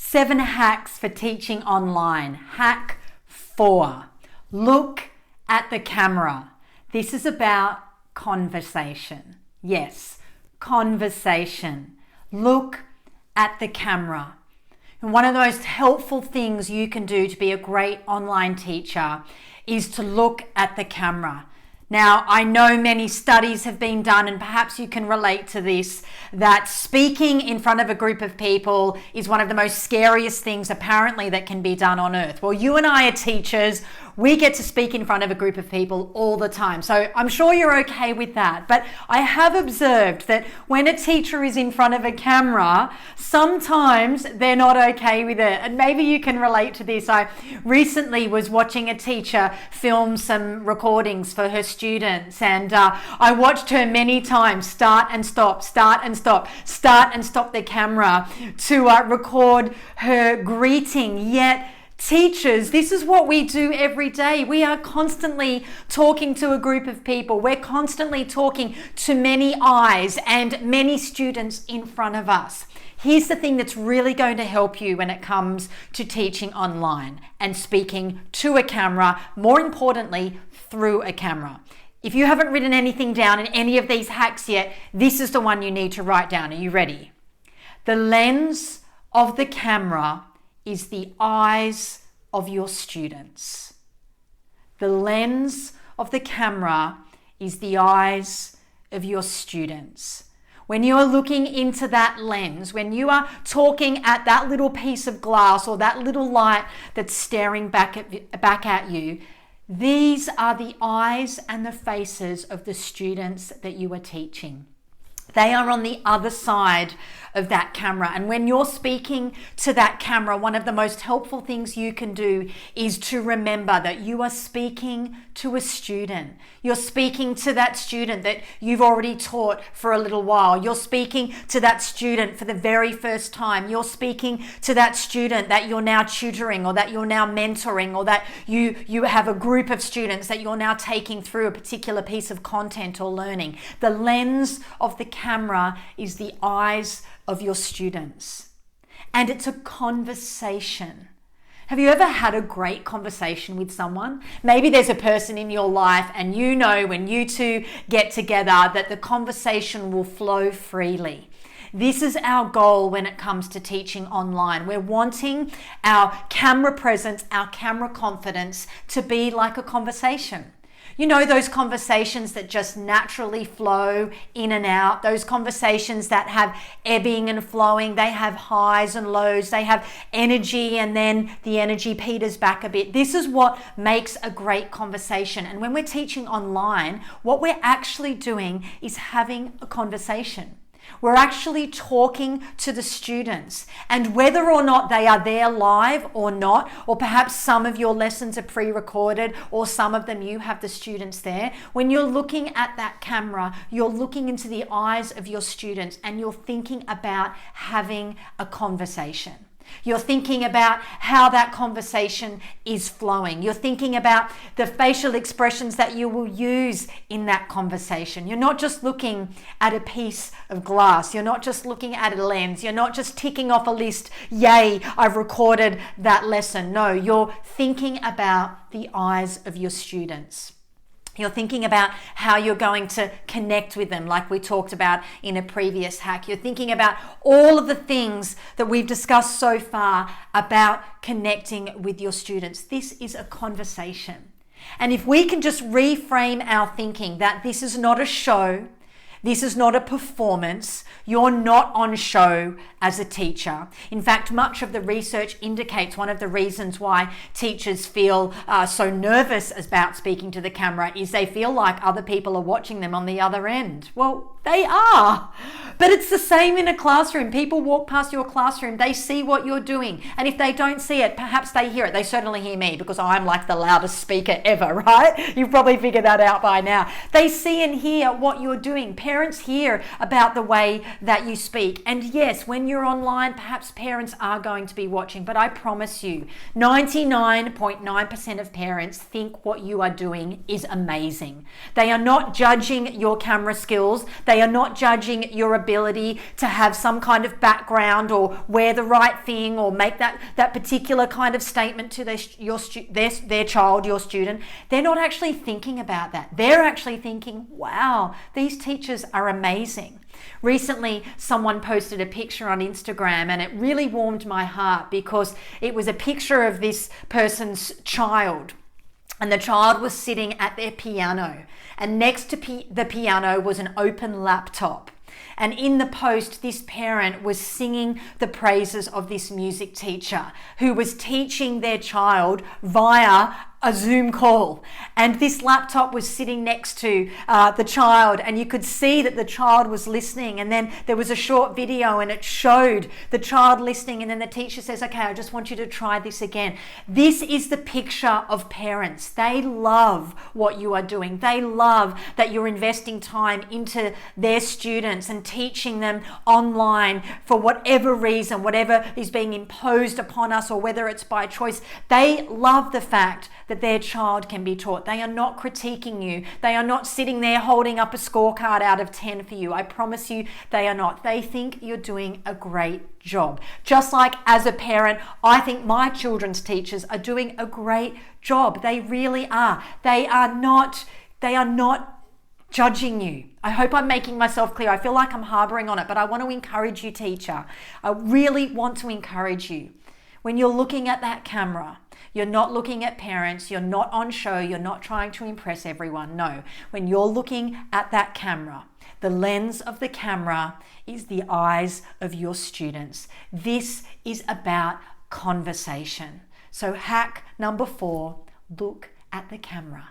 7 hacks for teaching online. Hack 4. Look at the camera. This is about conversation. Yes, conversation. Look at the camera. And one of the most helpful things you can do to be a great online teacher is to look at the camera. Now, I know many studies have been done, and perhaps you can relate to this, that speaking in front of a group of people is one of the most scariest things apparently that can be done on earth. Well, you and I are teachers. We get to speak in front of a group of people all the time. So I'm sure you're okay with that. But I have observed that when a teacher is in front of a camera, sometimes they're not okay with it. And maybe you can relate to this. I recently was watching a teacher film some recordings for her students, and I watched her many times start and stop the camera to record her greeting. Yet teachers, this is what we do every day. We are constantly talking to a group of people. We're constantly talking to many eyes and many students in front of us. Here's the thing that's really going to help you when it comes to teaching online and speaking to a camera, more importantly, through a camera. If you haven't written anything down in any of these hacks yet, this is the one you need to write down. Are you ready? The lens of the camera is the eyes of your students. The lens of the camera is the eyes of your students. When you are looking into that lens, when you are talking at that little piece of glass or that little light that's staring back at you, these are the eyes and the faces of the students that you are teaching. They are on the other side of that camera. And when you're speaking to that camera, one of the most helpful things you can do is to remember that you are speaking to a student. You're speaking to that student that you've already taught for a little while. You're speaking to that student for the very first time. You're speaking to that student that you're now tutoring, or that you're now mentoring, or that you have a group of students that you're now taking through a particular piece of content or learning. The lens of the camera is the eyes of your students. And it's a conversation. Have you ever had a great conversation with someone? Maybe there's a person in your life, and you know when you two get together that the conversation will flow freely. This is our goal when it comes to teaching online. We're wanting our camera presence, our camera confidence to be like a conversation. You know, those conversations that just naturally flow in and out, those conversations that have ebbing and flowing, they have highs and lows, they have energy, and then the energy peters back a bit. This is what makes a great conversation. And when we're teaching online, what we're actually doing is having a conversation. We're actually talking to the students, and whether or not they are there live or not, or perhaps some of your lessons are pre-recorded, or some of them you have the students there, when you're looking at that camera, you're looking into the eyes of your students and you're thinking about having a conversation. You're thinking about how that conversation is flowing. You're thinking about the facial expressions that you will use in that conversation. You're not just looking at a piece of glass. You're not just looking at a lens. You're not just ticking off a list, yay, I've recorded that lesson. No, you're thinking about the eyes of your students. You're thinking about how you're going to connect with them, like we talked about in a previous hack. You're thinking about all of the things that we've discussed so far about connecting with your students. This is a conversation. And if we can just reframe our thinking that this is not a show, this is not a performance. You're not on show as a teacher. In fact, much of the research indicates one of the reasons why teachers feel so nervous about speaking to the camera is they feel like other people are watching them on the other end. Well, they are. But it's the same in a classroom. People walk past your classroom, they see what you're doing. And if they don't see it, perhaps they hear it. They certainly hear me because I'm like the loudest speaker ever, right? You've probably figured that out by now. They see and hear what you're doing. parents hear about the way that you speak. And yes, when you're online, perhaps parents are going to be watching, but I promise you, 99.9% of parents think what you are doing is amazing. They are not judging your camera skills. They are not judging your ability to have some kind of background or wear the right thing or make that particular kind of statement to their child, your student. They're not actually thinking about that. They're actually thinking, wow, these teachers are amazing. Recently, someone posted a picture on Instagram and it really warmed my heart because it was a picture of this person's child. And the child was sitting at their piano, and next to the piano was an open laptop. And in the post, this parent was singing the praises of this music teacher who was teaching their child via a Zoom call. And this laptop was sitting next to the child, and you could see that the child was listening. And then there was a short video and it showed the child listening, and then the teacher says, okay, I just want you to try this again. This is the picture of parents. They love what you are doing. They love that you're investing time into their students and teaching them online for whatever reason, whatever is being imposed upon us, or whether it's by choice. They love the fact that their child can be taught. They are not critiquing you. They are not sitting there holding up a scorecard out of 10 for you. I promise you they are not. They think you're doing a great job. Just like as a parent, I think my children's teachers are doing a great job. They really are. They are not judging you. I hope I'm making myself clear. I feel like I'm harboring on it, but I want to encourage you, teacher. I really want to encourage you. When you're looking at that camera, you're not looking at parents, you're not on show, you're not trying to impress everyone. No, when you're looking at that camera, the lens of the camera is the eyes of your students. This is about conversation. So hack number 4, look at the camera.